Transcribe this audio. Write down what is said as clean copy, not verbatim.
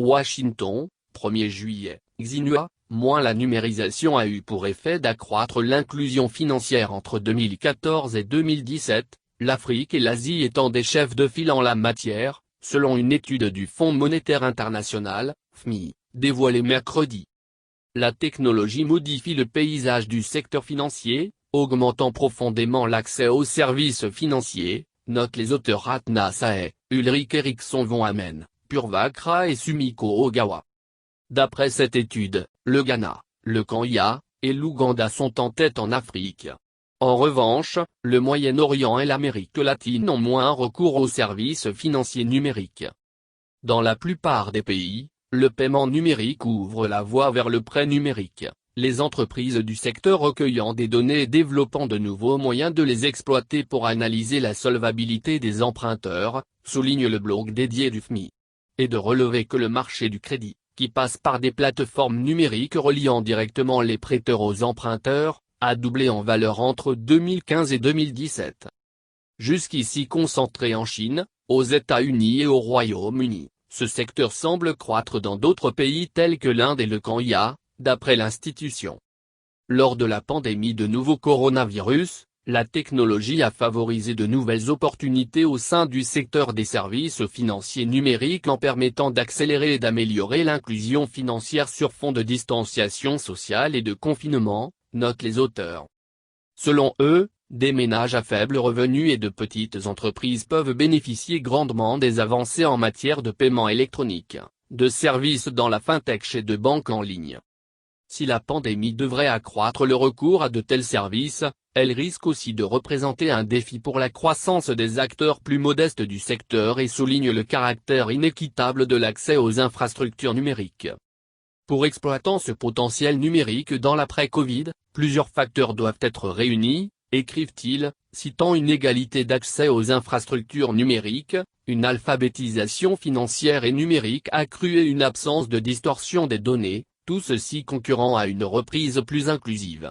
Washington, 1er juillet, Xinhua, la numérisation a eu pour effet d'accroître l'inclusion financière entre 2014 et 2017, l'Afrique et l'Asie étant des chefs de file en la matière, selon une étude du Fonds monétaire international, FMI, dévoilée mercredi. La technologie modifie le paysage du secteur financier, augmentant profondément l'accès aux services financiers, notent les auteurs Ratna Sae, Ulrich Eriksson von Hamen, Purvakara et Sumiko Ogawa. D'après cette étude, le Ghana, le Kenya, et l'Ouganda sont en tête en Afrique. En revanche, le Moyen-Orient et l'Amérique latine ont moins recours aux services financiers numériques. Dans la plupart des pays, le paiement numérique ouvre la voie vers le prêt numérique, les entreprises du secteur recueillant des données et développant de nouveaux moyens de les exploiter pour analyser la solvabilité des emprunteurs, souligne le blog dédié du FMI. Et de relever que le marché du crédit, qui passe par des plateformes numériques reliant directement les prêteurs aux emprunteurs, a doublé en valeur entre 2015 et 2017. Jusqu'ici concentré en Chine, aux États-Unis et au Royaume-Uni, ce secteur semble croître dans d'autres pays tels que l'Inde et le Kenya, d'après l'institution. Lors de la pandémie de nouveau coronavirus, la technologie a favorisé de nouvelles opportunités au sein du secteur des services financiers numériques en permettant d'accélérer et d'améliorer l'inclusion financière sur fond de distanciation sociale et de confinement, notent les auteurs. Selon eux, des ménages à faible revenu et de petites entreprises peuvent bénéficier grandement des avancées en matière de paiement électronique, de services dans la fintech et de banques en ligne. Si la pandémie devrait accroître le recours à de tels services, elle risque aussi de représenter un défi pour la croissance des acteurs plus modestes du secteur et souligne le caractère inéquitable de l'accès aux infrastructures numériques. Pour exploitant ce potentiel numérique dans l'après-Covid, plusieurs facteurs doivent être réunis, écrivent-ils, citant une égalité d'accès aux infrastructures numériques, une alphabétisation financière et numérique accrue et une absence de distorsion des données, tout ceci concurrent à une reprise plus inclusive.